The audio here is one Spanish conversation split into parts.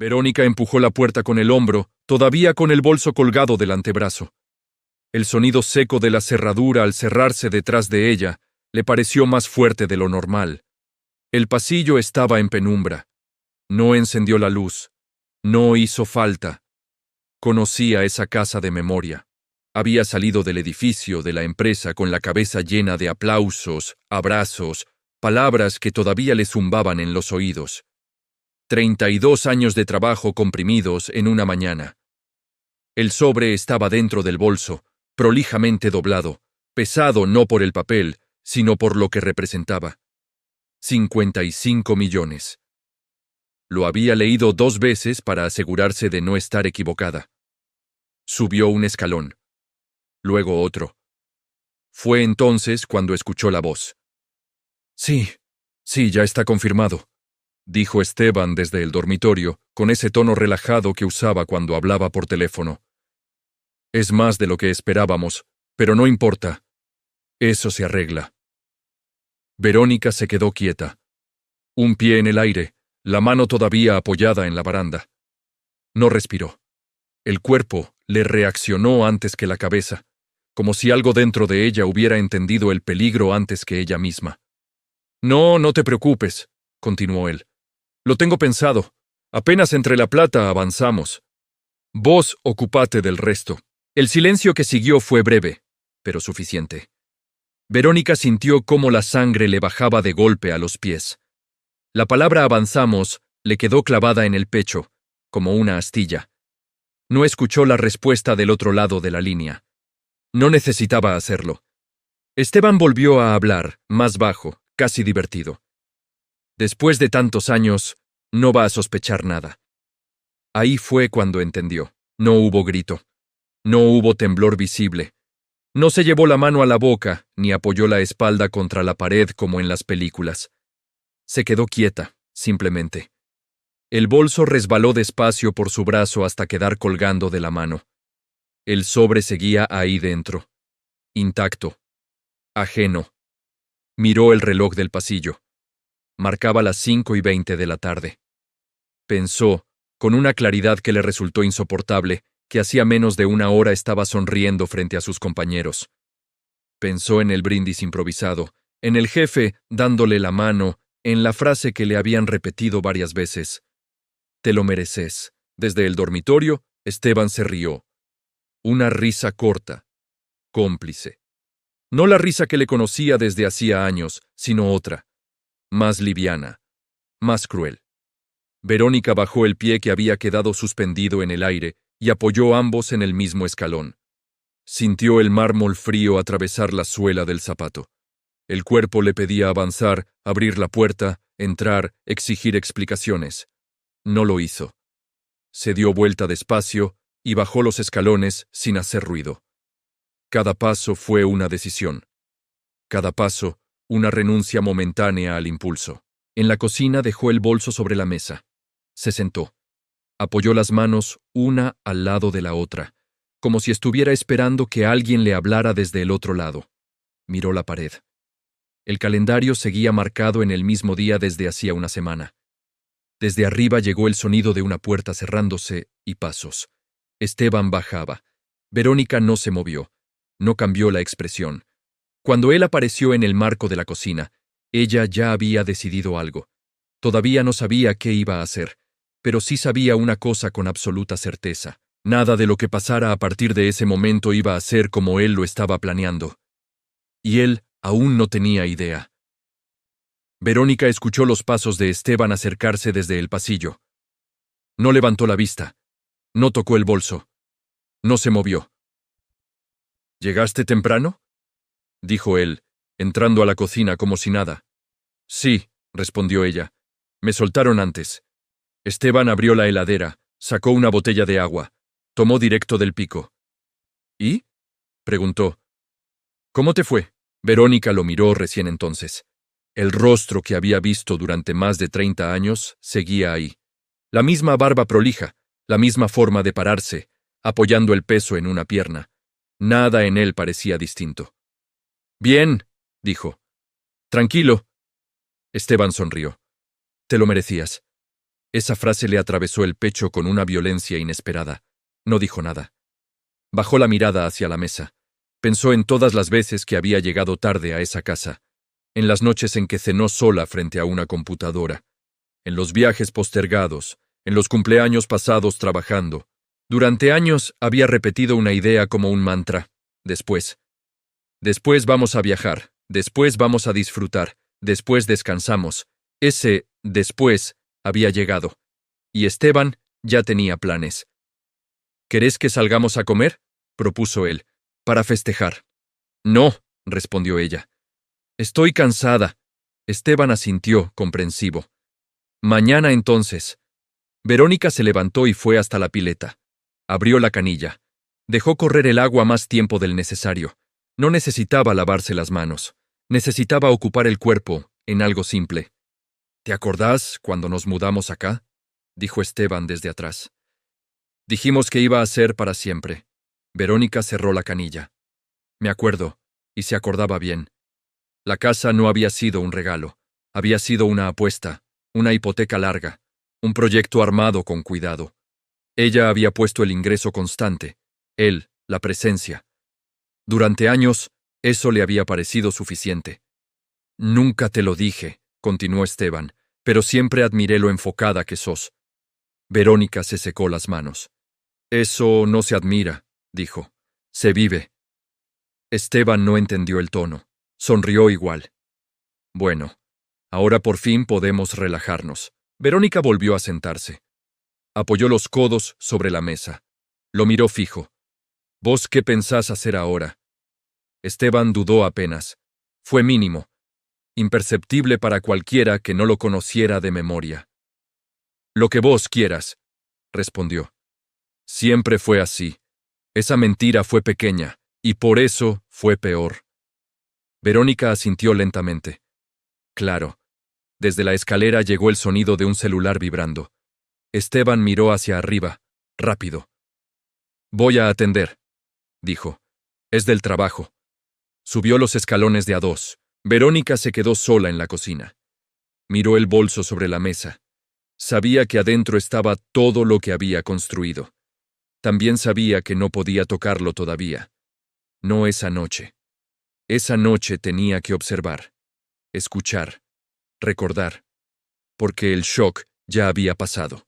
Verónica empujó la puerta con el hombro, todavía con el bolso colgado del antebrazo. El sonido seco de la cerradura al cerrarse detrás de ella le pareció más fuerte de lo normal. El pasillo estaba en penumbra. No encendió la luz. No hizo falta. Conocía esa casa de memoria. Había salido del edificio de la empresa con la cabeza llena de aplausos, abrazos, palabras que todavía le zumbaban en los oídos. 32 años de trabajo comprimidos en una mañana. El sobre estaba dentro del bolso, prolijamente doblado, pesado no por el papel, sino por lo que representaba. 55 millones. Lo había leído 2 veces para asegurarse de no estar equivocada. Subió un escalón. Luego otro. Fue entonces cuando escuchó la voz. Sí, ya está confirmado, dijo Esteban desde el dormitorio, con ese tono relajado que usaba cuando hablaba por teléfono. Es más de lo que esperábamos, pero no importa. Eso se arregla. Verónica se quedó quieta. Un pie en el aire, la mano todavía apoyada en la baranda. No respiró. El cuerpo le reaccionó antes que la cabeza, como si algo dentro de ella hubiera entendido el peligro antes que ella misma. No te preocupes, continuó él. Lo tengo pensado. Apenas entre la plata avanzamos. Vos ocupate del resto. El silencio que siguió fue breve, pero suficiente. Verónica sintió cómo la sangre le bajaba de golpe a los pies. La palabra avanzamos le quedó clavada en el pecho, como una astilla. No escuchó la respuesta del otro lado de la línea. No necesitaba hacerlo. Esteban volvió a hablar, más bajo, casi divertido. Después de tantos años, no va a sospechar nada. Ahí fue cuando entendió. No hubo grito. No hubo temblor visible. No se llevó la mano a la boca, ni apoyó la espalda contra la pared como en las películas. Se quedó quieta, simplemente. El bolso resbaló despacio por su brazo hasta quedar colgando de la mano. El sobre seguía ahí dentro. Intacto. Ajeno. Miró el reloj del pasillo. Marcaba las 5:20 de la tarde. Pensó, con una claridad que le resultó insoportable, que hacía menos de una hora estaba sonriendo frente a sus compañeros. Pensó en el brindis improvisado, en el jefe dándole la mano, en la frase que le habían repetido varias veces. Te lo mereces. Desde el dormitorio, Esteban se rió. Una risa corta, cómplice. No la risa que le conocía desde hacía años, sino otra, más liviana, más cruel. Verónica bajó el pie que había quedado suspendido en el aire y apoyó ambos en el mismo escalón. Sintió el mármol frío atravesar la suela del zapato. El cuerpo le pedía avanzar, abrir la puerta, entrar, exigir explicaciones. No lo hizo. Se dio vuelta despacio y bajó los escalones sin hacer ruido. Cada paso fue una decisión. Cada paso, una renuncia momentánea al impulso. En la cocina dejó el bolso sobre la mesa. Se sentó. Apoyó las manos una al lado de la otra, como si estuviera esperando que alguien le hablara desde el otro lado. Miró la pared. El calendario seguía marcado en el mismo día desde hacía una semana. Desde arriba llegó el sonido de una puerta cerrándose y pasos. Esteban bajaba. Verónica no se movió. No cambió la expresión. Cuando él apareció en el marco de la cocina, ella ya había decidido algo. Todavía no sabía qué iba a hacer, pero sí sabía una cosa con absoluta certeza. Nada de lo que pasara a partir de ese momento iba a ser como él lo estaba planeando. Y él aún no tenía idea. Verónica escuchó los pasos de Esteban acercarse desde el pasillo. No levantó la vista. No tocó el bolso. No se movió. ¿Llegaste temprano?, dijo él, entrando a la cocina como si nada. Sí, respondió ella. Me soltaron antes. Esteban abrió la heladera, sacó una botella de agua, tomó directo del pico. ¿Y?, preguntó. ¿Cómo te fue? Verónica lo miró recién entonces. El rostro que había visto durante más de 30 años seguía ahí. La misma barba prolija, la misma forma de pararse, apoyando el peso en una pierna. Nada en él parecía distinto. Bien, dijo. Tranquilo. Esteban sonrió. Te lo merecías. Esa frase le atravesó el pecho con una violencia inesperada. No dijo nada. Bajó la mirada hacia la mesa. Pensó en todas las veces que había llegado tarde a esa casa, en las noches en que cenó sola frente a una computadora, en los viajes postergados, en los cumpleaños pasados trabajando. Durante años había repetido una idea como un mantra. Después. Después vamos a viajar, después vamos a disfrutar, después descansamos. Ese después había llegado. Y Esteban ya tenía planes. ¿Querés que salgamos a comer?, propuso él, para festejar. No, respondió ella. Estoy cansada. Esteban asintió, comprensivo. Mañana entonces. Verónica se levantó y fue hasta la pileta. Abrió la canilla. Dejó correr el agua más tiempo del necesario. No necesitaba lavarse las manos. Necesitaba ocupar el cuerpo en algo simple. ¿Te acordás cuando nos mudamos acá?, dijo Esteban desde atrás. Dijimos que iba a ser para siempre. Verónica cerró la canilla. Me acuerdo, y se acordaba bien. La casa no había sido un regalo. Había sido una apuesta, una hipoteca larga, un proyecto armado con cuidado. Ella había puesto el ingreso constante, él, la presencia. Durante años, eso le había parecido suficiente. Nunca te lo dije, continuó Esteban, pero siempre admiré lo enfocada que sos. Verónica se secó las manos. Eso no se admira, dijo. Se vive. Esteban no entendió el tono. Sonrió igual. Bueno, ahora por fin podemos relajarnos. Verónica volvió a sentarse. Apoyó los codos sobre la mesa. Lo miró fijo. ¿Vos qué pensás hacer ahora? Esteban dudó apenas. Fue mínimo. Imperceptible para cualquiera que no lo conociera de memoria. Lo que vos quieras, respondió. Siempre fue así. Esa mentira fue pequeña, y por eso fue peor. Verónica asintió lentamente. Claro. Desde la escalera llegó el sonido de un celular vibrando. Esteban miró hacia arriba, rápido. Voy a atender, dijo. Es del trabajo. Subió los escalones de a dos. Verónica se quedó sola en la cocina. Miró el bolso sobre la mesa. Sabía que adentro estaba todo lo que había construido. También sabía que no podía tocarlo todavía. No esa noche. Esa noche tenía que observar, escuchar, recordar, porque el shock ya había pasado.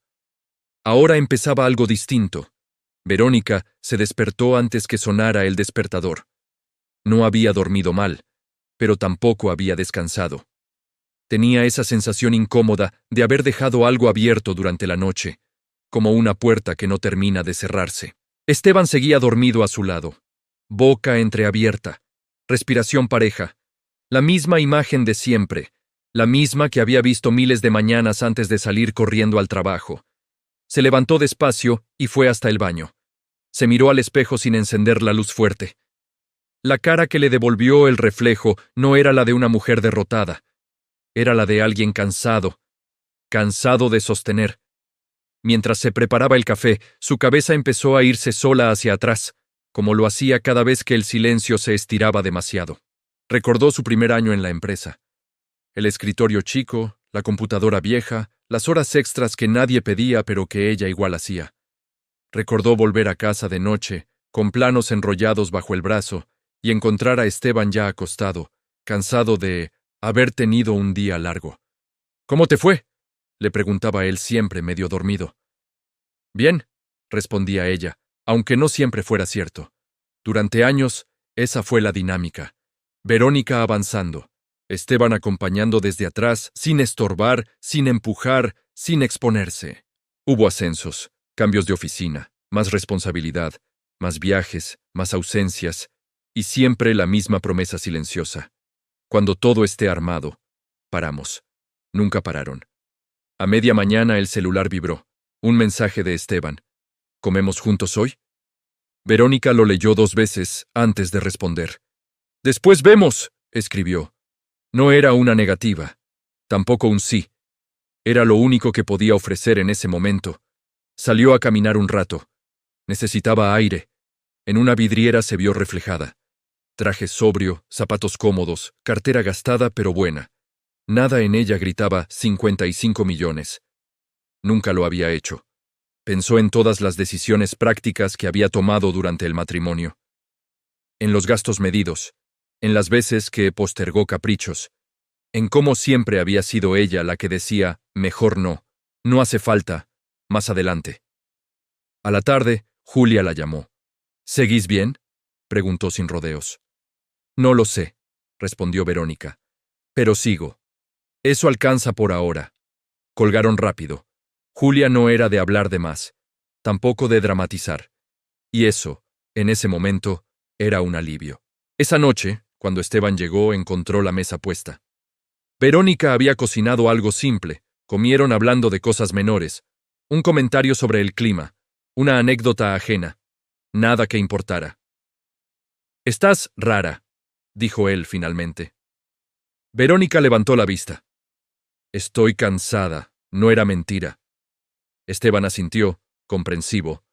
Ahora empezaba algo distinto. Verónica se despertó antes que sonara el despertador. No había dormido mal, pero tampoco había descansado. Tenía esa sensación incómoda de haber dejado algo abierto durante la noche, como una puerta que no termina de cerrarse. Esteban seguía dormido a su lado, boca entreabierta, respiración pareja, la misma imagen de siempre, la misma que había visto miles de mañanas antes de salir corriendo al trabajo. Se levantó despacio y fue hasta el baño. Se miró al espejo sin encender la luz fuerte. La cara que le devolvió el reflejo no era la de una mujer derrotada, era la de alguien cansado, cansado de sostener. Mientras se preparaba el café, su cabeza empezó a irse sola hacia atrás, como lo hacía cada vez que el silencio se estiraba demasiado. Recordó su primer año en la empresa. El escritorio chico, la computadora vieja, las horas extras que nadie pedía pero que ella igual hacía. Recordó volver a casa de noche, con planos enrollados bajo el brazo, y encontrar a Esteban ya acostado, cansado de haber tenido un día largo. ¿Cómo te fue?, le preguntaba él siempre medio dormido. Bien, respondía ella, aunque no siempre fuera cierto. Durante años, esa fue la dinámica. Verónica avanzando, Esteban acompañando desde atrás, sin estorbar, sin empujar, sin exponerse. Hubo ascensos, cambios de oficina, más responsabilidad, más viajes, más ausencias, y siempre la misma promesa silenciosa. Cuando todo esté armado, paramos. Nunca pararon. A media mañana el celular vibró. Un mensaje de Esteban. ¿Comemos juntos hoy? Verónica lo leyó 2 veces antes de responder. Después vemos, escribió. No era una negativa, tampoco un sí. Era lo único que podía ofrecer en ese momento. Salió a caminar un rato. Necesitaba aire. En una vidriera se vio reflejada. Traje sobrio, zapatos cómodos, cartera gastada pero buena. Nada en ella gritaba 55 millones. Nunca lo había hecho. Pensó en todas las decisiones prácticas que había tomado durante el matrimonio. En los gastos medidos, en las veces que postergó caprichos, en cómo siempre había sido ella la que decía, mejor no, no hace falta, más adelante. A la tarde, Julia la llamó. ¿Seguís bien?, preguntó sin rodeos. No lo sé, respondió Verónica. Pero sigo. Eso alcanza por ahora. Colgaron rápido. Julia no era de hablar de más, tampoco de dramatizar. Y eso, en ese momento, era un alivio. Esa noche, cuando Esteban llegó, encontró la mesa puesta. Verónica había cocinado algo simple, comieron hablando de cosas menores, un comentario sobre el clima, una anécdota ajena, nada que importara. «Estás rara», dijo él finalmente. Verónica levantó la vista. «Estoy cansada, no era mentira». Esteban asintió, comprensivo.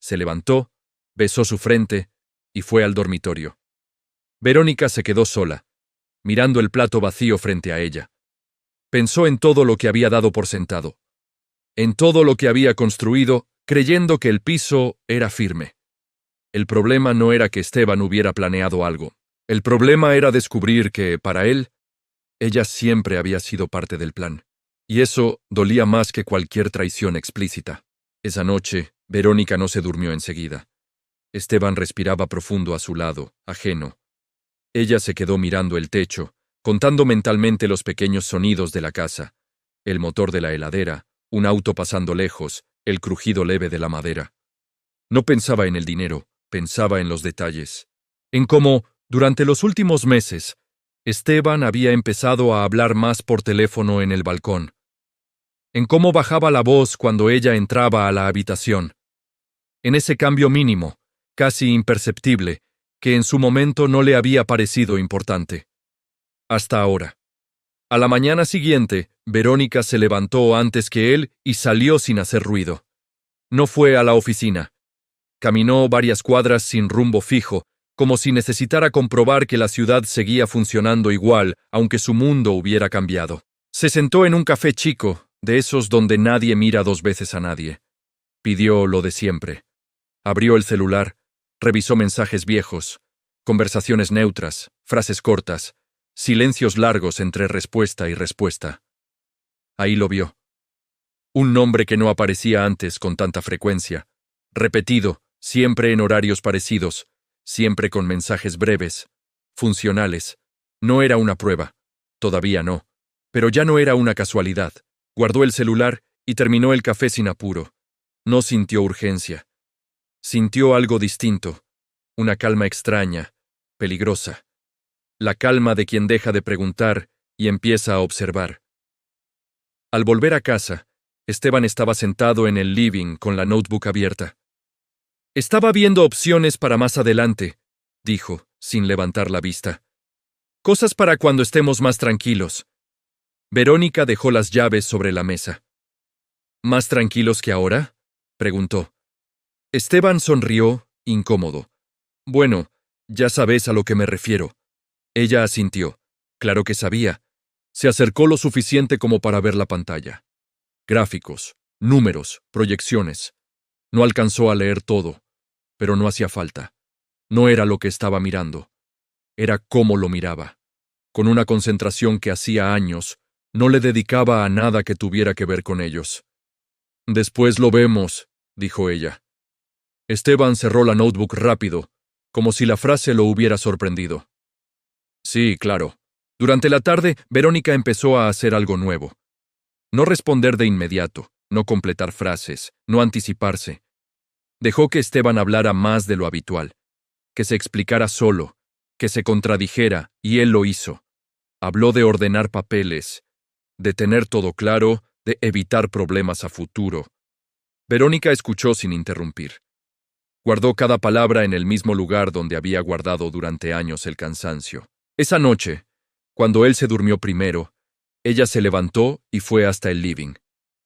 Se levantó, besó su frente y fue al dormitorio. Verónica se quedó sola, mirando el plato vacío frente a ella. Pensó en todo lo que había dado por sentado, en todo lo que había construido, creyendo que el piso era firme. El problema no era que Esteban hubiera planeado algo. El problema era descubrir que, para él, ella siempre había sido parte del plan. Y eso dolía más que cualquier traición explícita. Esa noche, Verónica no se durmió enseguida. Esteban respiraba profundo a su lado, ajeno. Ella se quedó mirando el techo, contando mentalmente los pequeños sonidos de la casa, el motor de la heladera, un auto pasando lejos, el crujido leve de la madera. No pensaba en el dinero, pensaba en los detalles. En cómo, durante los últimos meses, Esteban había empezado a hablar más por teléfono en el balcón. En cómo bajaba la voz cuando ella entraba a la habitación. En ese cambio mínimo, casi imperceptible, que en su momento no le había parecido importante. Hasta ahora. A la mañana siguiente, Verónica se levantó antes que él y salió sin hacer ruido. No fue a la oficina. Caminó varias cuadras sin rumbo fijo, como si necesitara comprobar que la ciudad seguía funcionando igual, aunque su mundo hubiera cambiado. Se sentó en un café chico, de esos donde nadie mira dos veces a nadie. Pidió lo de siempre. Abrió el celular, revisó mensajes viejos, conversaciones neutras, frases cortas, silencios largos entre respuesta y respuesta. Ahí lo vio. Un nombre que no aparecía antes con tanta frecuencia, repetido, siempre en horarios parecidos, siempre con mensajes breves, funcionales. No era una prueba, todavía no, pero ya no era una casualidad. Guardó el celular y terminó el café sin apuro. No sintió urgencia. Sintió algo distinto, una calma extraña, peligrosa. La calma de quien deja de preguntar y empieza a observar. Al volver a casa, Esteban estaba sentado en el living con la notebook abierta. Estaba viendo opciones para más adelante, dijo, sin levantar la vista. Cosas para cuando estemos más tranquilos. Verónica dejó las llaves sobre la mesa. ¿Más tranquilos que ahora?, preguntó. Esteban sonrió, incómodo. Bueno, ya sabes a lo que me refiero. Ella asintió. Claro que sabía. Se acercó lo suficiente como para ver la pantalla. Gráficos, números, proyecciones. No alcanzó a leer todo, pero no hacía falta. No era lo que estaba mirando. Era cómo lo miraba. Con una concentración que hacía años no le dedicaba a nada que tuviera que ver con ellos. Después lo vemos, dijo ella. Esteban cerró la notebook rápido, como si la frase lo hubiera sorprendido. Sí, claro. Durante la tarde, Verónica empezó a hacer algo nuevo. No responder de inmediato, no completar frases, no anticiparse. Dejó que Esteban hablara más de lo habitual, que se explicara solo, que se contradijera, y él lo hizo. Habló de ordenar papeles, de tener todo claro, de evitar problemas a futuro. Verónica escuchó sin interrumpir. Guardó cada palabra en el mismo lugar donde había guardado durante años el cansancio. Esa noche, cuando él se durmió primero, ella se levantó y fue hasta el living.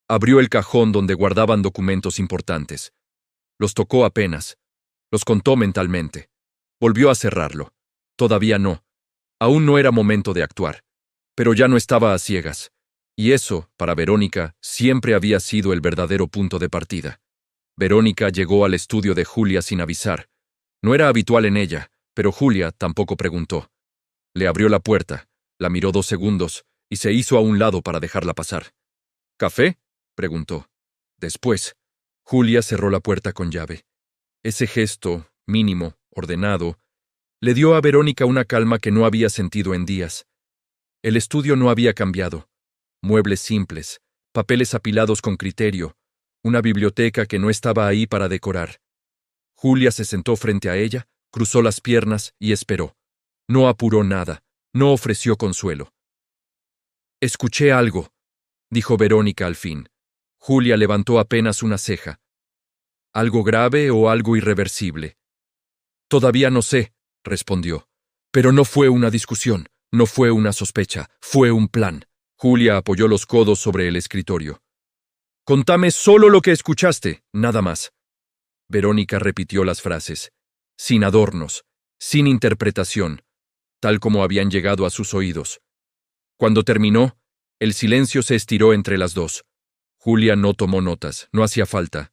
Abrió el cajón donde guardaban documentos importantes. Los tocó apenas. Los contó mentalmente. Volvió a cerrarlo. Todavía no. Aún no era momento de actuar. Pero ya no estaba a ciegas. Y eso, para Verónica, siempre había sido el verdadero punto de partida. Verónica llegó al estudio de Julia sin avisar. No era habitual en ella, pero Julia tampoco preguntó. Le abrió la puerta, la miró 2 segundos y se hizo a un lado para dejarla pasar. ¿Café?, preguntó. Después, Julia cerró la puerta con llave. Ese gesto, mínimo, ordenado, le dio a Verónica una calma que no había sentido en días. El estudio no había cambiado. Muebles simples, papeles apilados con criterio, una biblioteca que no estaba ahí para decorar. Julia se sentó frente a ella, cruzó las piernas y esperó. No apuró nada, no ofreció consuelo. «Escuché algo», dijo Verónica al fin. Julia levantó apenas una ceja. «¿Algo grave o algo irreversible?» «Todavía no sé», respondió. «Pero no fue una discusión, no fue una sospecha, fue un plan». Julia apoyó los codos sobre el escritorio. «Contame solo lo que escuchaste, nada más». Verónica repitió las frases, sin adornos, sin interpretación, tal como habían llegado a sus oídos. Cuando terminó, el silencio se estiró entre las dos. Julia no tomó notas, no hacía falta.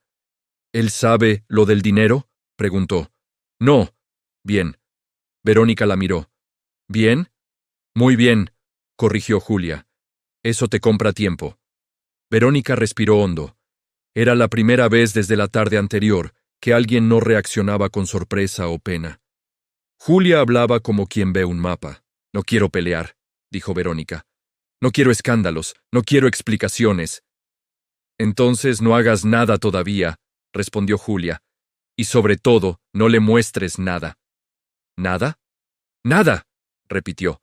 «¿Él sabe lo del dinero?», preguntó. «No». «Bien». Verónica la miró. «¿Bien?» «Muy bien», corrigió Julia. «Eso te compra tiempo». Verónica respiró hondo. Era la primera vez desde la tarde anterior que alguien no reaccionaba con sorpresa o pena. Julia hablaba como quien ve un mapa. «No quiero pelear», dijo Verónica. «No quiero escándalos, no quiero explicaciones». «Entonces no hagas nada todavía», respondió Julia. «Y sobre todo, no le muestres nada». «¿Nada?» «Nada», repitió.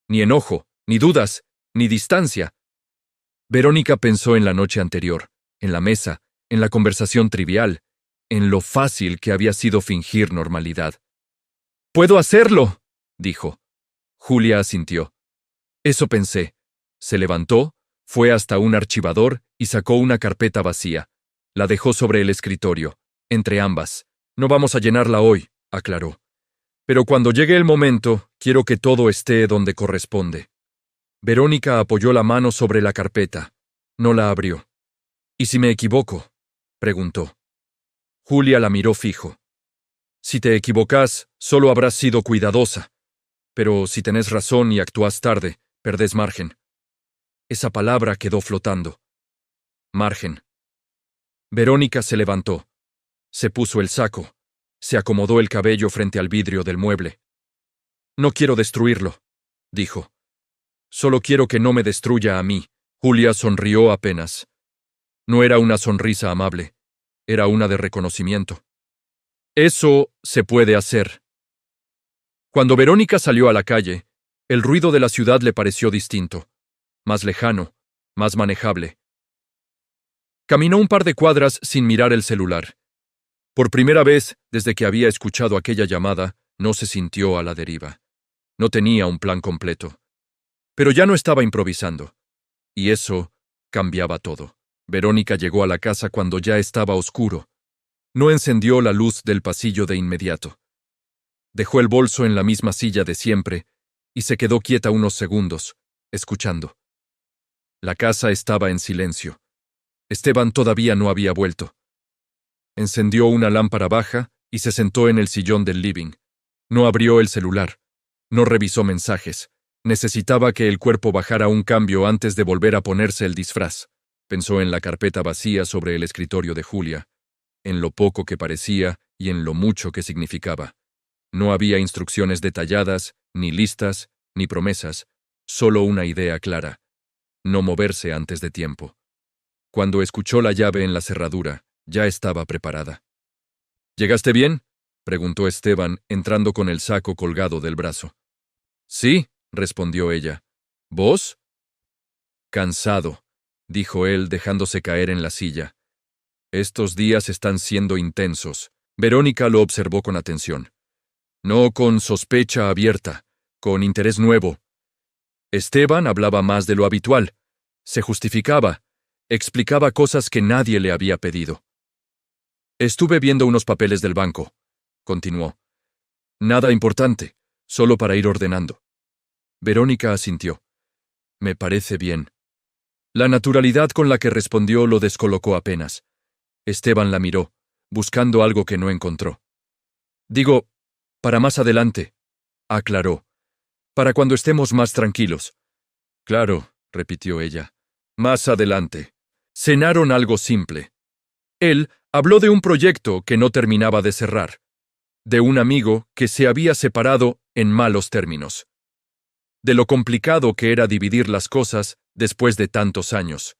«Ni enojo, ni dudas, ni distancia». Verónica pensó en la noche anterior, en la mesa, en la conversación trivial, en lo fácil que había sido fingir normalidad. «Puedo hacerlo», dijo. Julia asintió. «Eso pensé». Se levantó, fue hasta un archivador y sacó una carpeta vacía. La dejó sobre el escritorio, entre ambas. «No vamos a llenarla hoy», aclaró. «Pero cuando llegue el momento, quiero que todo esté donde corresponde». Verónica apoyó la mano sobre la carpeta. No la abrió. «¿Y si me equivoco?», preguntó. Julia la miró fijo. «Si te equivocas, solo habrás sido cuidadosa. Pero si tenés razón y actúas tarde, perdés margen». Esa palabra quedó flotando. Margen. Verónica se levantó. Se puso el saco. Se acomodó el cabello frente al vidrio del mueble. «No quiero destruirlo», dijo. «Solo quiero que no me destruya a mí». Julia sonrió apenas. No era una sonrisa amable. Era una de reconocimiento. «Eso se puede hacer». Cuando Verónica salió a la calle, el ruido de la ciudad le pareció distinto, más lejano, más manejable. Caminó un par de cuadras sin mirar el celular. Por primera vez, desde que había escuchado aquella llamada, no se sintió a la deriva. No tenía un plan completo. Pero ya no estaba improvisando. Y eso cambiaba todo. Verónica llegó a la casa cuando ya estaba oscuro. No encendió la luz del pasillo de inmediato. Dejó el bolso en la misma silla de siempre y se quedó quieta unos segundos, escuchando. La casa estaba en silencio. Esteban todavía no había vuelto. Encendió una lámpara baja y se sentó en el sillón del living. No abrió el celular. No revisó mensajes. Necesitaba que el cuerpo bajara un cambio antes de volver a ponerse el disfraz. Pensó en la carpeta vacía sobre el escritorio de Julia, en lo poco que parecía y en lo mucho que significaba. No había instrucciones detalladas, ni listas, ni promesas, solo una idea clara: no moverse antes de tiempo. Cuando escuchó la llave en la cerradura, ya estaba preparada. «¿Llegaste bien?», preguntó Esteban, entrando con el saco colgado del brazo. «Sí», respondió ella. «¿Vos?». «Cansado», dijo él, dejándose caer en la silla. «Estos días están siendo intensos». Verónica lo observó con atención. No con sospecha abierta, con interés nuevo. Esteban hablaba más de lo habitual. Se justificaba. Explicaba cosas que nadie le había pedido. «Estuve viendo unos papeles del banco», continuó. «Nada importante, solo para ir ordenando». Verónica asintió. «Me parece bien». La naturalidad con la que respondió lo descolocó apenas. Esteban la miró, buscando algo que no encontró. Digo, para más adelante, aclaró. Para cuando estemos más tranquilos. Claro, repitió ella. Más adelante. Cenaron algo simple. Él habló de un proyecto que no terminaba de cerrar, de un amigo que se había separado en malos términos, de lo complicado que era dividir las cosas después de tantos años.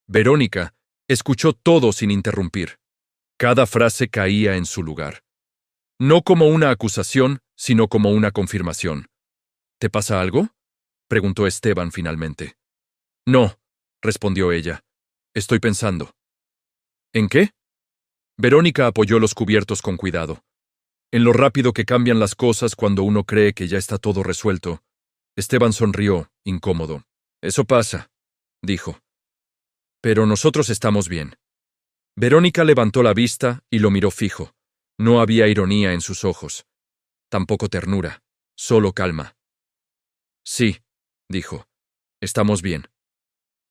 Verónica escuchó todo sin interrumpir. Cada frase caía en su lugar. No como una acusación, sino como una confirmación. ¿Te pasa algo?, preguntó Esteban finalmente. No, respondió ella. Estoy pensando. ¿En qué? Verónica apoyó los cubiertos con cuidado. En lo rápido que cambian las cosas cuando uno cree que ya está todo resuelto. Esteban sonrió, incómodo. Eso pasa, dijo. Pero nosotros estamos bien. Verónica levantó la vista y lo miró fijo. No había ironía en sus ojos. Tampoco ternura, solo calma. Sí, dijo. Estamos bien.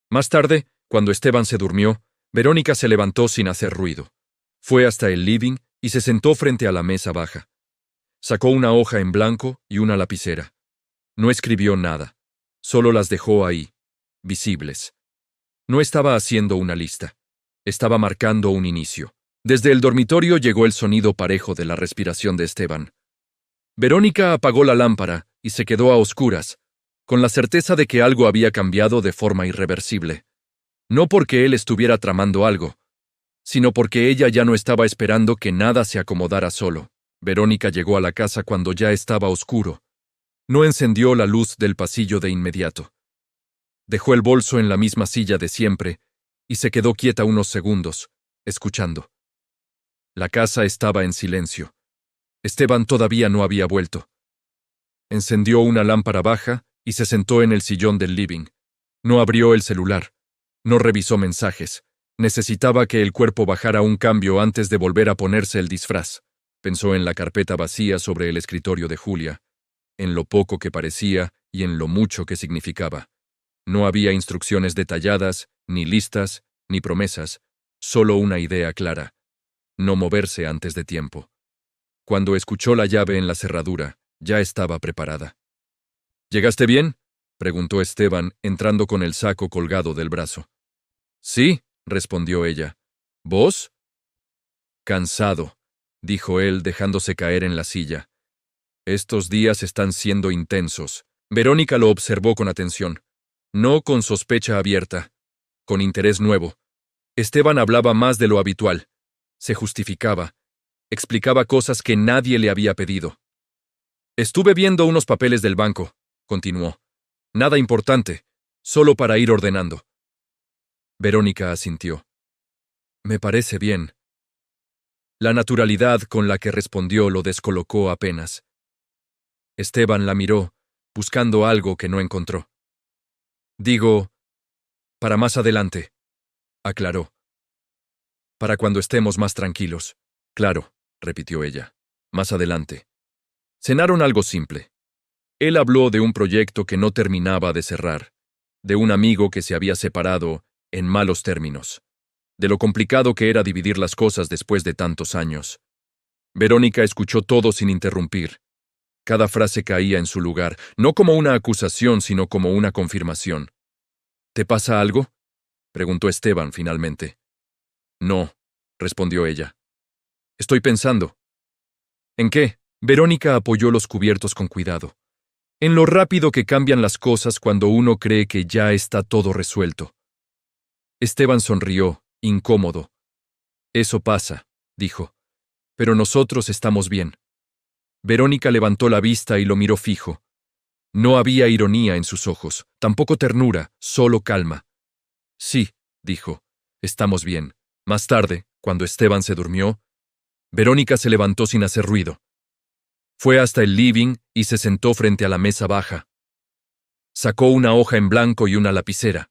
Más tarde, cuando Esteban se durmió, Verónica se levantó sin hacer ruido. Fue hasta el living y se sentó frente a la mesa baja. Sacó una hoja en blanco y una lapicera. No escribió nada, solo las dejó ahí, visibles. No estaba haciendo una lista, estaba marcando un inicio. Desde el dormitorio llegó el sonido parejo de la respiración de Esteban. Verónica apagó la lámpara y se quedó a oscuras, con la certeza de que algo había cambiado de forma irreversible. No porque él estuviera tramando algo, sino porque ella ya no estaba esperando que nada se acomodara solo. Verónica llegó a la casa cuando ya estaba oscuro. No encendió la luz del pasillo de inmediato. Dejó el bolso en la misma silla de siempre y se quedó quieta unos segundos, escuchando. La casa estaba en silencio. Esteban todavía no había vuelto. Encendió una lámpara baja y se sentó en el sillón del living. No abrió el celular. No revisó mensajes. Necesitaba que el cuerpo bajara un cambio antes de volver a ponerse el disfraz. Pensó en la carpeta vacía sobre el escritorio de Julia, en lo poco que parecía y en lo mucho que significaba. No había instrucciones detalladas, ni listas, ni promesas, solo una idea clara: no moverse antes de tiempo. Cuando escuchó la llave en la cerradura, ya estaba preparada. ¿Llegaste bien?, preguntó Esteban, entrando con el saco colgado del brazo. Sí, respondió ella. ¿Vos? Cansado, dijo él, dejándose caer en la silla. Estos días están siendo intensos. Verónica lo observó con atención, no con sospecha abierta, con interés nuevo. Esteban hablaba más de lo habitual. Se justificaba. Explicaba cosas que nadie le había pedido. Estuve viendo unos papeles del banco, continuó. Nada importante, solo para ir ordenando. Verónica asintió. Me parece bien. La naturalidad con la que respondió lo descolocó apenas. Esteban la miró, buscando algo que no encontró. Digo, para más adelante, aclaró. Para cuando estemos más tranquilos. Claro, repitió ella. Más adelante. Cenaron algo simple. Él habló de un proyecto que no terminaba de cerrar, de un amigo que se había separado en malos términos, de lo complicado que era dividir las cosas después de tantos años. Verónica escuchó todo sin interrumpir. Cada frase caía en su lugar, no como una acusación, sino como una confirmación. ¿Te pasa algo?, preguntó Esteban finalmente. No, respondió ella. Estoy pensando. ¿En qué? Verónica apoyó los cubiertos con cuidado. En lo rápido que cambian las cosas cuando uno cree que ya está todo resuelto. Esteban sonrió, incómodo. Eso pasa, dijo. Pero nosotros estamos bien. Verónica levantó la vista y lo miró fijo. No había ironía en sus ojos, tampoco ternura, solo calma. Sí, dijo, estamos bien. Más tarde, cuando Esteban se durmió, Verónica se levantó sin hacer ruido. Fue hasta el living y se sentó frente a la mesa baja. Sacó una hoja en blanco y una lapicera.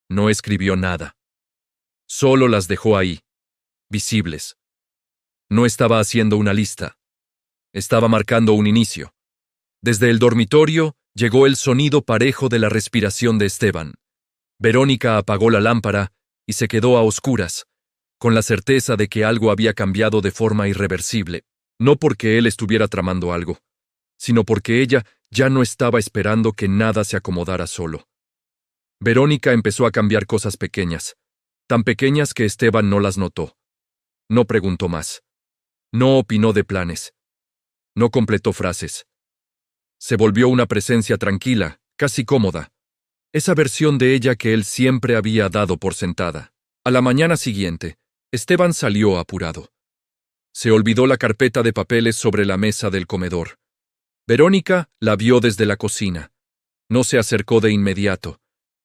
No escribió nada. Solo las dejó ahí, visibles. No estaba haciendo una lista. Estaba marcando un inicio. Desde el dormitorio llegó el sonido parejo de la respiración de Esteban. Verónica apagó la lámpara y se quedó a oscuras, con la certeza de que algo había cambiado de forma irreversible, no porque él estuviera tramando algo, sino porque ella ya no estaba esperando que nada se acomodara solo. Verónica empezó a cambiar cosas pequeñas, tan pequeñas que Esteban no las notó. No preguntó más. No opinó de planes. No completó frases. Se volvió una presencia tranquila, casi cómoda. Esa versión de ella que él siempre había dado por sentada. A la mañana siguiente, Esteban salió apurado. Se olvidó la carpeta de papeles sobre la mesa del comedor. Verónica la vio desde la cocina. No se acercó de inmediato.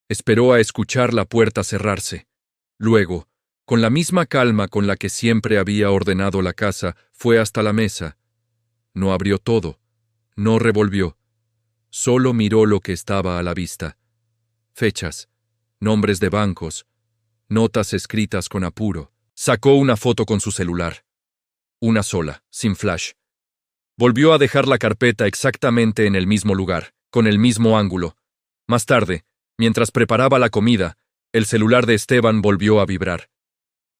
Esperó a escuchar la puerta cerrarse. Luego, con la misma calma con la que siempre había ordenado la casa, fue hasta la mesa. No abrió todo. No revolvió. Solo miró lo que estaba a la vista. Fechas, nombres de bancos, notas escritas con apuro. Sacó una foto con su celular. Una sola, sin flash. Volvió a dejar la carpeta exactamente en el mismo lugar, con el mismo ángulo. Más tarde, mientras preparaba la comida, el celular de Esteban volvió a vibrar.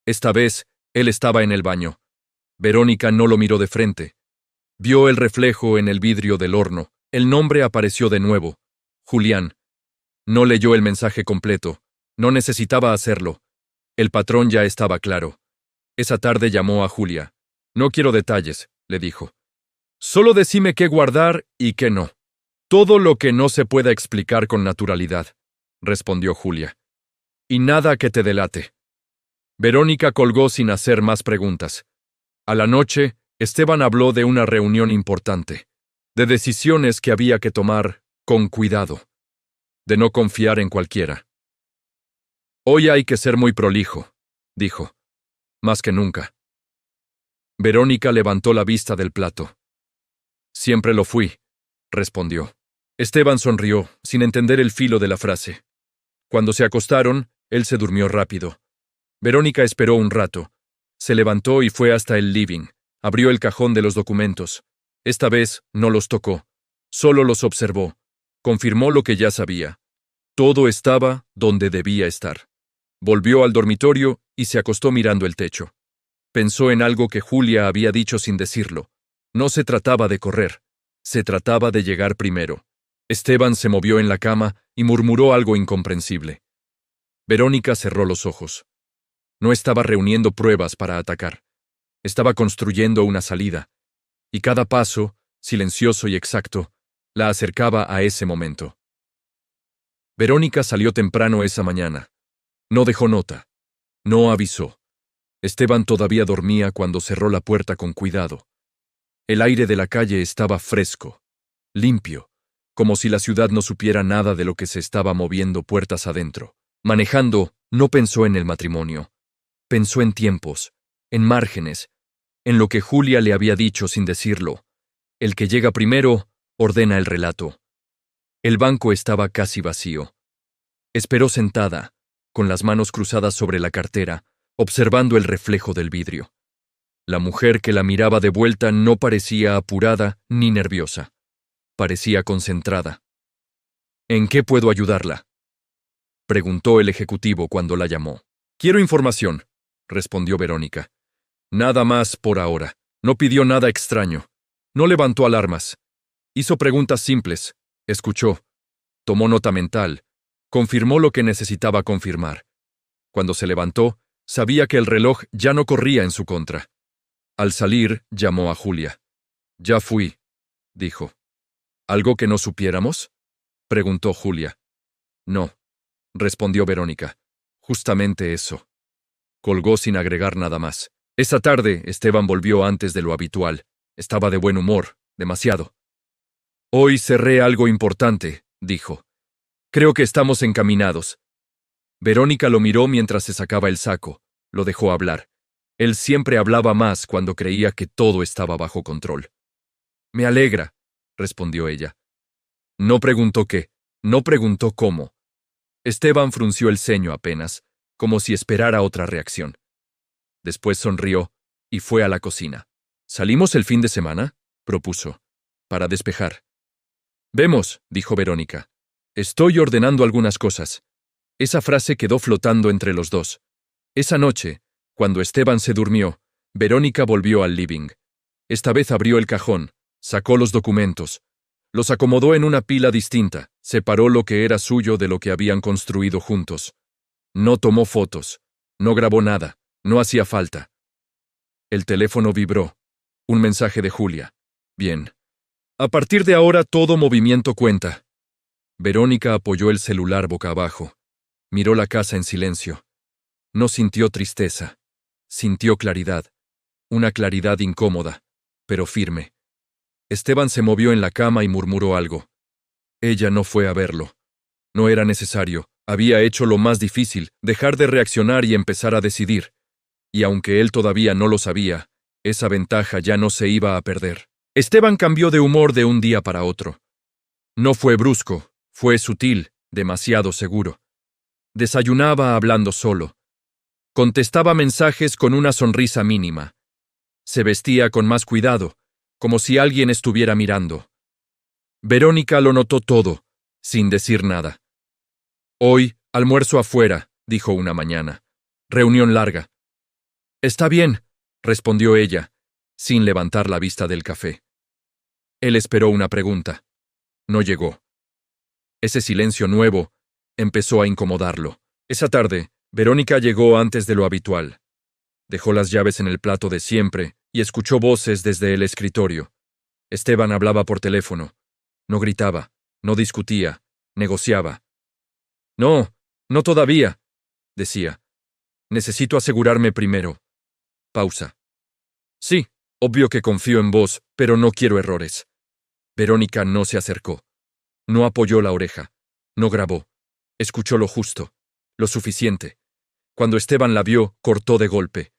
Esta vez, él estaba en el baño. Verónica no lo miró de frente. Vio el reflejo en el vidrio del horno. El nombre apareció de nuevo. Julián. No leyó el mensaje completo. No necesitaba hacerlo. El patrón ya estaba claro. Esa tarde llamó a Julia. No quiero detalles, le dijo. Solo decime qué guardar y qué no. Todo lo que no se pueda explicar con naturalidad, respondió Julia. Y nada que te delate. Verónica colgó sin hacer más preguntas. A la noche, Esteban habló de una reunión importante, de decisiones que había que tomar con cuidado, de no confiar en cualquiera. Hoy hay que ser muy prolijo, dijo, más que nunca. Verónica levantó la vista del plato. Siempre lo fui, respondió. Esteban sonrió, sin entender el filo de la frase. Cuando se acostaron, él se durmió rápido. Verónica esperó un rato. Se levantó y fue hasta el living. Abrió el cajón de los documentos. Esta vez no los tocó. Solo los observó. Confirmó lo que ya sabía. Todo estaba donde debía estar. Volvió al dormitorio y se acostó mirando el techo. Pensó en algo que Julia había dicho sin decirlo. No se trataba de correr. Se trataba de llegar primero. Esteban se movió en la cama y murmuró algo incomprensible. Verónica cerró los ojos. No estaba reuniendo pruebas para atacar. Estaba construyendo una salida. Y cada paso, silencioso y exacto, la acercaba a ese momento. Verónica salió temprano esa mañana. No dejó nota. No avisó. Esteban todavía dormía cuando cerró la puerta con cuidado. El aire de la calle estaba fresco, limpio, como si la ciudad no supiera nada de lo que se estaba moviendo puertas adentro. Manejando, no pensó en el matrimonio. Pensó en tiempos, en márgenes, en lo que Julia le había dicho sin decirlo. El que llega primero, ordena el relato. El banco estaba casi vacío. Esperó sentada, con las manos cruzadas sobre la cartera, observando el reflejo del vidrio. La mujer que la miraba de vuelta no parecía apurada ni nerviosa. Parecía concentrada. ¿En qué puedo ayudarla?, preguntó el ejecutivo cuando la llamó. Quiero información, respondió Verónica. Nada más por ahora. No pidió nada extraño. No levantó alarmas. Hizo preguntas simples. Escuchó. Tomó nota mental. Confirmó lo que necesitaba confirmar. Cuando se levantó, sabía que el reloj ya no corría en su contra. Al salir, llamó a Julia. Ya fui, dijo. ¿Algo que no supiéramos?, preguntó Julia. No, respondió Verónica. Justamente eso. Colgó sin agregar nada más. Esa tarde, Esteban volvió antes de lo habitual. Estaba de buen humor, demasiado. Hoy cerré algo importante, dijo. Creo que estamos encaminados. Verónica lo miró mientras se sacaba el saco. Lo dejó hablar. Él siempre hablaba más cuando creía que todo estaba bajo control. Me alegra, respondió ella. No preguntó qué, no preguntó cómo. Esteban frunció el ceño apenas, como si esperara otra reacción. Después sonrió y fue a la cocina. ¿Salimos el fin de semana?, propuso, para despejar. Vemos, dijo Verónica. Estoy ordenando algunas cosas. Esa frase quedó flotando entre los dos. Esa noche, cuando Esteban se durmió, Verónica volvió al living. Esta vez abrió el cajón, sacó los documentos, los acomodó en una pila distinta, separó lo que era suyo de lo que habían construido juntos. No tomó fotos, no grabó nada, no hacía falta. El teléfono vibró. Un mensaje de Julia. Bien. A partir de ahora todo movimiento cuenta. Verónica apoyó el celular boca abajo. Miró la casa en silencio. No sintió tristeza. Sintió claridad. Una claridad incómoda, pero firme. Esteban se movió en la cama y murmuró algo. Ella no fue a verlo. No era necesario. Había hecho lo más difícil, dejar de reaccionar y empezar a decidir. Y aunque él todavía no lo sabía, esa ventaja ya no se iba a perder. Esteban cambió de humor de un día para otro. No fue brusco, fue sutil, demasiado seguro. Desayunaba hablando solo. Contestaba mensajes con una sonrisa mínima. Se vestía con más cuidado, como si alguien estuviera mirando. Verónica lo notó todo, sin decir nada. Hoy, almuerzo afuera, dijo una mañana. Reunión larga. Está bien, respondió ella, sin levantar la vista del café. Él esperó una pregunta. No llegó. Ese silencio nuevo empezó a incomodarlo. Esa tarde, Verónica llegó antes de lo habitual. Dejó las llaves en el plato de siempre y escuchó voces desde el escritorio. Esteban hablaba por teléfono. No gritaba, no discutía, negociaba. No, no todavía, decía. Necesito asegurarme primero. Pausa. Sí, obvio que confío en vos, pero no quiero errores. Verónica no se acercó. No apoyó la oreja. No grabó. Escuchó lo justo. Lo suficiente. Cuando Esteban la vio, cortó de golpe.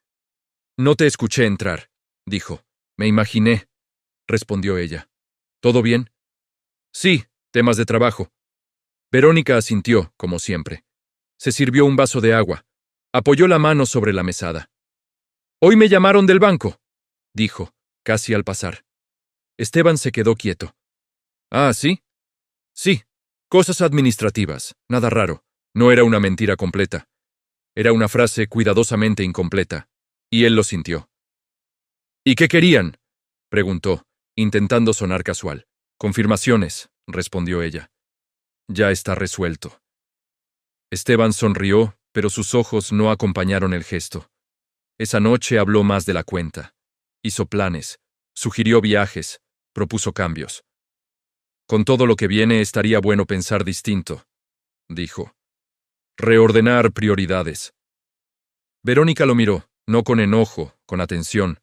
No te escuché entrar, dijo. Me imaginé, respondió ella. ¿Todo bien? Sí, temas de trabajo. Verónica asintió, como siempre. Se sirvió un vaso de agua. Apoyó la mano sobre la mesada. Hoy me llamaron del banco, dijo, casi al pasar. Esteban se quedó quieto. Ah, ¿sí? Sí. Cosas administrativas, nada raro. No era una mentira completa. Era una frase cuidadosamente incompleta. Y él lo sintió. ¿Y qué querían? Preguntó, intentando sonar casual. Confirmaciones, respondió ella. Ya está resuelto. Esteban sonrió, pero sus ojos no acompañaron el gesto. Esa noche habló más de la cuenta. Hizo planes, sugirió viajes, propuso cambios. Con todo lo que viene estaría bueno pensar distinto, dijo. Reordenar prioridades. Verónica lo miró, no con enojo, con atención.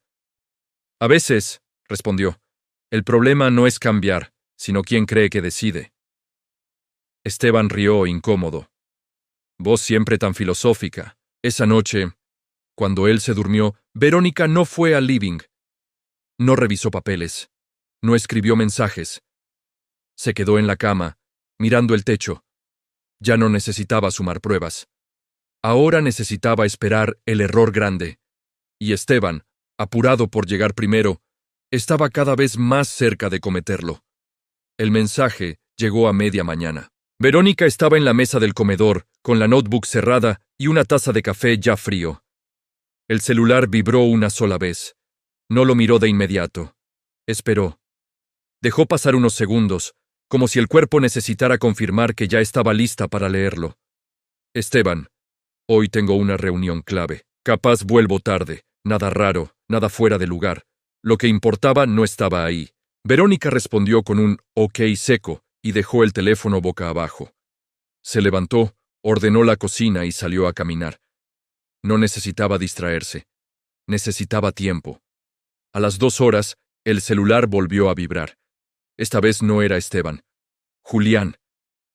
A veces, respondió, el problema no es cambiar, sino quién cree que decide. Esteban rió, incómodo. Vos siempre tan filosófica. Esa noche, cuando él se durmió, Verónica no fue al living. No revisó papeles. No escribió mensajes. Se quedó en la cama, mirando el techo. Ya no necesitaba sumar pruebas. Ahora necesitaba esperar el error grande. Y Esteban, apurado por llegar primero, estaba cada vez más cerca de cometerlo. El mensaje llegó a media mañana. Verónica estaba en la mesa del comedor, con la notebook cerrada y una taza de café ya frío. El celular vibró una sola vez. No lo miró de inmediato. Esperó. Dejó pasar unos segundos, como si el cuerpo necesitara confirmar que ya estaba lista para leerlo. Esteban, hoy tengo una reunión clave. Capaz vuelvo tarde. Nada raro, nada fuera de lugar. Lo que importaba no estaba ahí. Verónica respondió con un ok seco y dejó el teléfono boca abajo. Se levantó, ordenó la cocina y salió a caminar. No necesitaba distraerse. Necesitaba tiempo. A las 2 horas, el celular volvió a vibrar. Esta vez no era Esteban. Julián.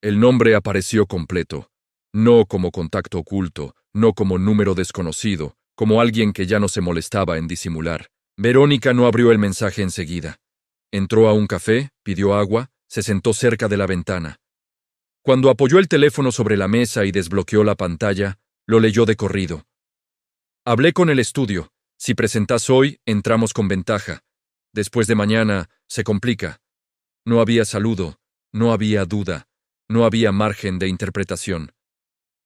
El nombre apareció completo. No como contacto oculto, no como número desconocido, como alguien que ya no se molestaba en disimular. Verónica no abrió el mensaje enseguida. Entró a un café, pidió agua, se sentó cerca de la ventana. Cuando apoyó el teléfono sobre la mesa y desbloqueó la pantalla, lo leyó de corrido. Hablé con el estudio. Si presentás hoy, entramos con ventaja. Después de mañana, se complica. No había saludo, no había duda, no había margen de interpretación.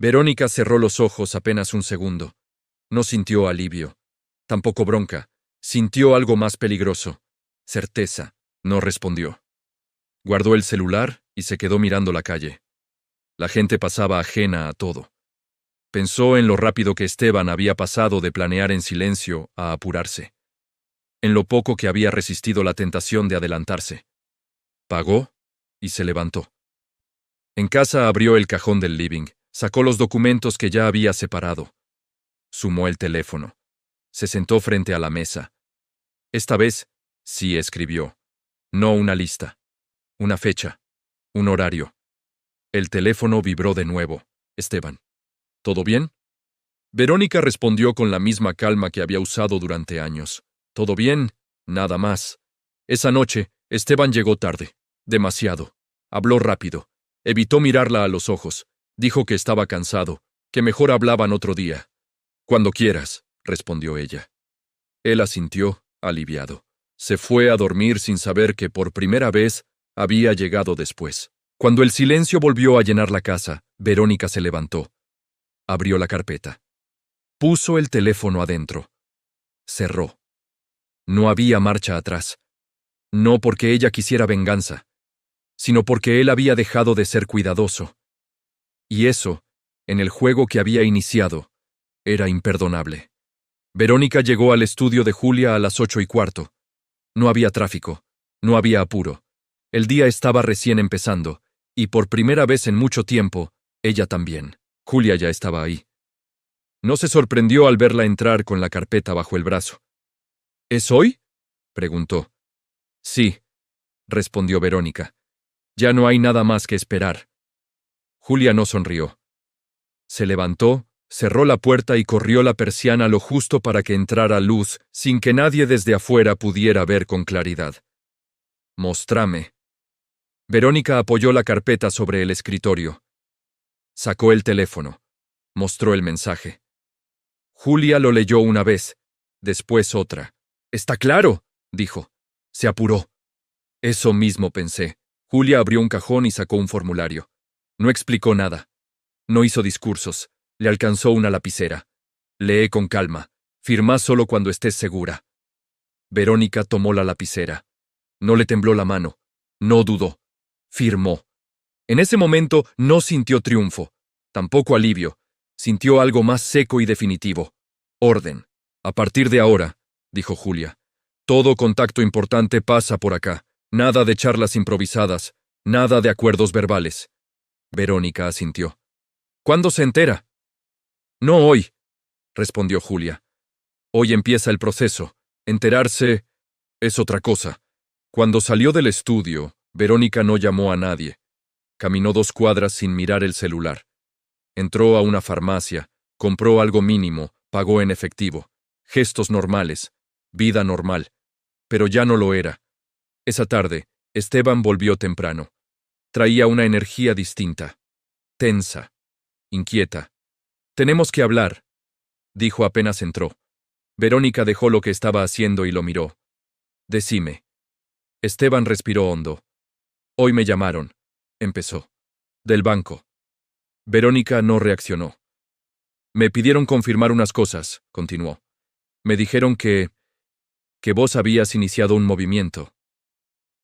Verónica cerró los ojos apenas un segundo. No sintió alivio. Tampoco bronca. Sintió algo más peligroso. Certeza. No respondió. Guardó el celular y se quedó mirando la calle. La gente pasaba ajena a todo. Pensó en lo rápido que Esteban había pasado de planear en silencio a apurarse. En lo poco que había resistido la tentación de adelantarse. Pagó y se levantó. En casa abrió el cajón del living, sacó los documentos que ya había separado. Sumó el teléfono. Se sentó frente a la mesa. Esta vez, sí escribió. No una lista. Una fecha. Un horario. El teléfono vibró de nuevo. Esteban. ¿Todo bien? Verónica respondió con la misma calma que había usado durante años. ¿Todo bien? Nada más. Esa noche, Esteban llegó tarde. Demasiado. Habló rápido. Evitó mirarla a los ojos. Dijo que estaba cansado, que mejor hablaban otro día. Cuando quieras, respondió ella. Él asintió, aliviado. Se fue a dormir sin saber que por primera vez había llegado después. Cuando el silencio volvió a llenar la casa, Verónica se levantó. Abrió la carpeta. Puso el teléfono adentro. Cerró. No había marcha atrás. No porque ella quisiera venganza, sino porque él había dejado de ser cuidadoso. Y eso, en el juego que había iniciado, era imperdonable. Verónica llegó al estudio de Julia a las 8:15. No había tráfico, no había apuro. El día estaba recién empezando, y por primera vez en mucho tiempo, ella también. Julia ya estaba ahí. No se sorprendió al verla entrar con la carpeta bajo el brazo. ¿Es hoy?, preguntó. Sí, respondió Verónica. Ya no hay nada más que esperar. Julia no sonrió. Se levantó, cerró la puerta y corrió la persiana lo justo para que entrara luz, sin que nadie desde afuera pudiera ver con claridad. Mostrame. Verónica apoyó la carpeta sobre el escritorio. Sacó el teléfono. Mostró el mensaje. Julia lo leyó una vez, después otra. «Está claro», dijo. Se apuró. Eso mismo pensé. Julia abrió un cajón y sacó un formulario. No explicó nada. No hizo discursos. Le alcanzó una lapicera. Lee con calma. Firma solo cuando estés segura. Verónica tomó la lapicera. No le tembló la mano. No dudó. Firmó. En ese momento no sintió triunfo. Tampoco alivio. Sintió algo más seco y definitivo. Orden. A partir de ahora, dijo Julia, todo contacto importante pasa por acá. Nada de charlas improvisadas. Nada de acuerdos verbales. Verónica asintió. ¿Cuándo se entera? No hoy, respondió Julia. Hoy empieza el proceso. Enterarse es otra cosa. Cuando salió del estudio, Verónica no llamó a nadie. Caminó 2 cuadras sin mirar el celular. Entró a una farmacia, compró algo mínimo, pagó en efectivo. Gestos normales, vida normal. Pero ya no lo era. Esa tarde, Esteban volvió temprano. Traía una energía distinta. Tensa. Inquieta. «Tenemos que hablar», dijo apenas entró. Verónica dejó lo que estaba haciendo y lo miró. «Decime». Esteban respiró hondo. «Hoy me llamaron», empezó. «Del banco». Verónica no reaccionó. «Me pidieron confirmar unas cosas», continuó. «Me dijeron que vos habías iniciado un movimiento».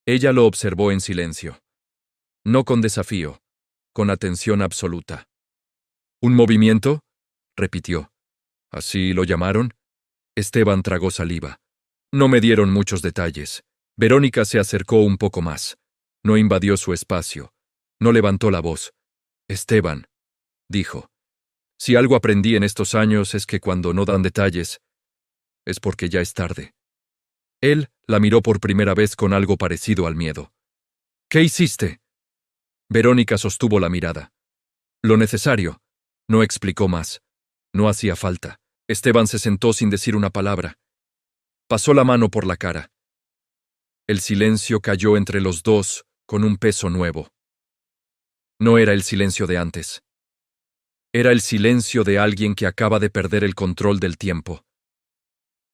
Ella lo observó en silencio. No con desafío, con atención absoluta. «¿Un movimiento?», repitió. «¿Así lo llamaron?». Esteban tragó saliva. No me dieron muchos detalles. Verónica se acercó un poco más. No invadió su espacio. No levantó la voz. «Esteban», dijo. «Si algo aprendí en estos años es que cuando no dan detalles, es porque ya es tarde». Él la miró por primera vez con algo parecido al miedo. «¿Qué hiciste?». Verónica sostuvo la mirada. «Lo necesario». No explicó más. No hacía falta. Esteban se sentó sin decir una palabra. Pasó la mano por la cara. El silencio cayó entre los dos con un peso nuevo. No era el silencio de antes. Era el silencio de alguien que acaba de perder el control del tiempo.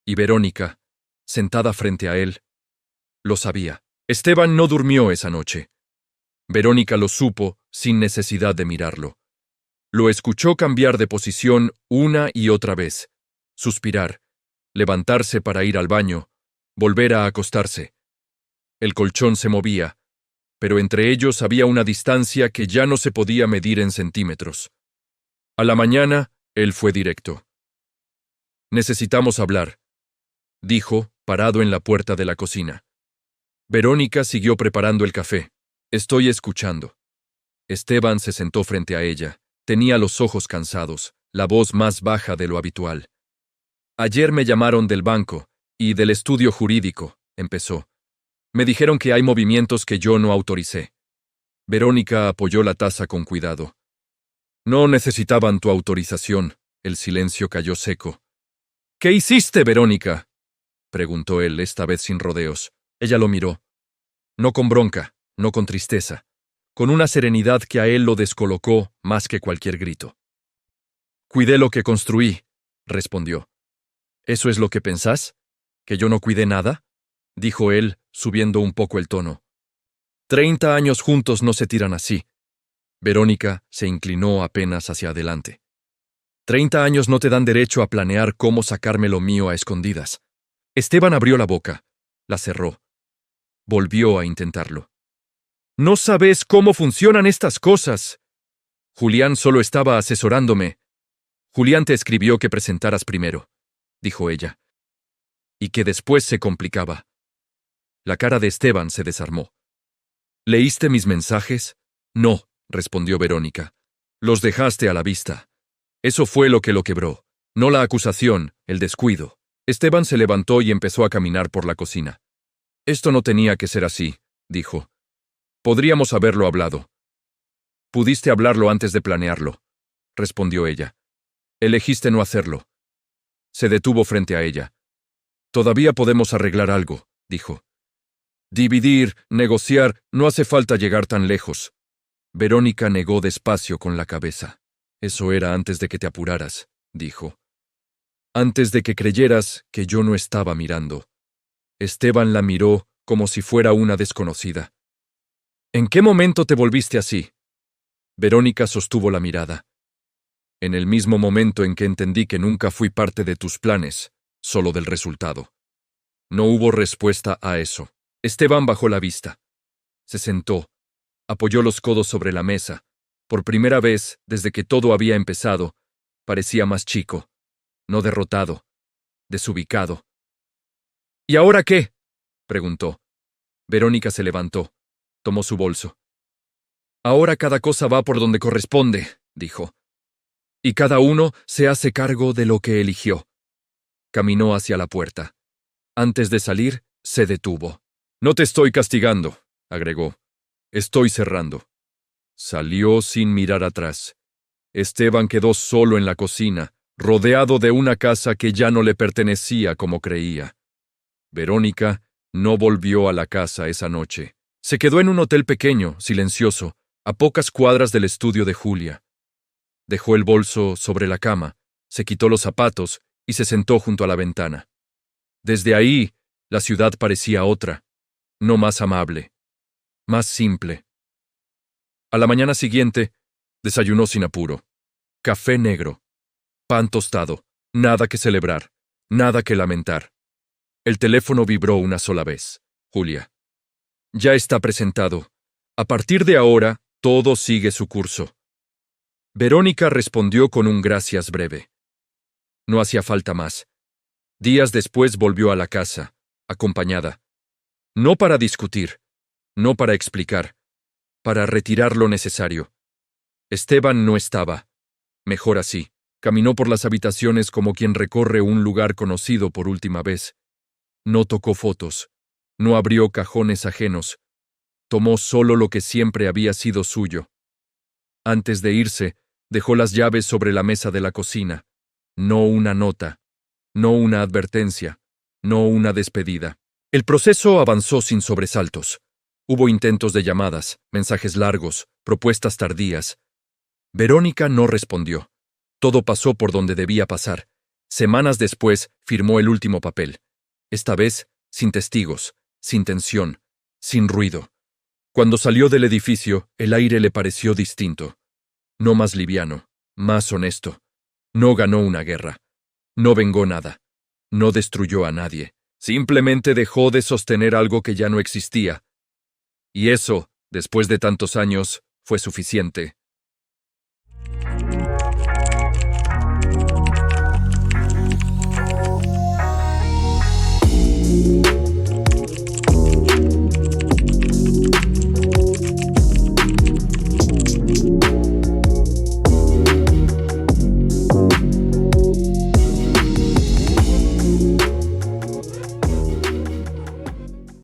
Y Verónica, sentada frente a él, lo sabía. Esteban no durmió esa noche. Verónica lo supo sin necesidad de mirarlo. Lo escuchó cambiar de posición una y otra vez, suspirar, levantarse para ir al baño, volver a acostarse. El colchón se movía, pero entre ellos había una distancia que ya no se podía medir en centímetros. A la mañana, él fue directo. «Necesitamos hablar», dijo, parado en la puerta de la cocina. Verónica siguió preparando el café. «Estoy escuchando». Esteban se sentó frente a ella. Tenía los ojos cansados, la voz más baja de lo habitual. «Ayer me llamaron del banco y del estudio jurídico», empezó. «Me dijeron que hay movimientos que yo no autoricé». Verónica apoyó la taza con cuidado. «No necesitaban tu autorización». El silencio cayó seco. «¿Qué hiciste, Verónica?», preguntó él, esta vez sin rodeos. Ella lo miró. No con bronca, no con tristeza, con una serenidad que a él lo descolocó más que cualquier grito. «Cuidé lo que construí», respondió. «¿Eso es lo que pensás? ¿Que yo no cuidé nada?», dijo él, subiendo un poco el tono. 30 años juntos no se tiran así. Verónica se inclinó apenas hacia adelante. 30 años no te dan derecho a planear cómo sacarme lo mío a escondidas. Esteban abrió la boca, la cerró. Volvió a intentarlo. «No sabes cómo funcionan estas cosas. Julián solo estaba asesorándome. Julián te escribió que presentaras primero», dijo ella. «Y que después se complicaba». La cara de Esteban se desarmó. «¿Leíste mis mensajes?». «No», respondió Verónica. «Los dejaste a la vista. Eso fue lo que lo quebró. No la acusación, el descuido». Esteban se levantó y empezó a caminar por la cocina. «Esto no tenía que ser así», dijo. «Podríamos haberlo hablado». «Pudiste hablarlo antes de planearlo», respondió ella. «Elegiste no hacerlo». Se detuvo frente a ella. «Todavía podemos arreglar algo», dijo. «Dividir, negociar, no hace falta llegar tan lejos». Verónica negó despacio con la cabeza. «Eso era antes de que te apuraras», dijo. «Antes de que creyeras que yo no estaba mirando». Esteban la miró como si fuera una desconocida. «¿En qué momento te volviste así?». Verónica sostuvo la mirada. «En el mismo momento en que entendí que nunca fui parte de tus planes, solo del resultado». No hubo respuesta a eso. Esteban bajó la vista. Se sentó. Apoyó los codos sobre la mesa. Por primera vez, desde que todo había empezado, parecía más chico, no derrotado, desubicado. «¿Y ahora qué?», preguntó. Verónica se levantó. Tomó su bolso. «Ahora cada cosa va por donde corresponde», dijo. «Y cada uno se hace cargo de lo que eligió». Caminó hacia la puerta. Antes de salir, se detuvo. «No te estoy castigando», agregó. «Estoy cerrando». Salió sin mirar atrás. Esteban quedó solo en la cocina, rodeado de una casa que ya no le pertenecía como creía. Verónica no volvió a la casa esa noche. Se quedó en un hotel pequeño, silencioso, a pocas cuadras del estudio de Julia. Dejó el bolso sobre la cama, se quitó los zapatos y se sentó junto a la ventana. Desde ahí, la ciudad parecía otra, no más amable, más simple. A la mañana siguiente, desayunó sin apuro. Café negro, pan tostado, nada que celebrar, nada que lamentar. El teléfono vibró una sola vez. Julia. «Ya está presentado. A partir de ahora, todo sigue su curso». Verónica respondió con un gracias breve. No hacía falta más. Días después volvió a la casa, acompañada. No para discutir, no para explicar, para retirar lo necesario. Esteban no estaba. Mejor así. Caminó por las habitaciones como quien recorre un lugar conocido por última vez. No tocó fotos, no abrió cajones ajenos. Tomó solo lo que siempre había sido suyo. Antes de irse, dejó las llaves sobre la mesa de la cocina. No una nota, no una advertencia, no una despedida. El proceso avanzó sin sobresaltos. Hubo intentos de llamadas, mensajes largos, propuestas tardías. Verónica no respondió. Todo pasó por donde debía pasar. Semanas después firmó el último papel. Esta vez, sin testigos, sin tensión, sin ruido. Cuando salió del edificio, el aire le pareció distinto, no más liviano. más honesto. No ganó una guerra. No vengó nada. No destruyó a nadie. Simplemente dejó de sostener algo que ya no existía. Y eso, después de tantos años, fue suficiente.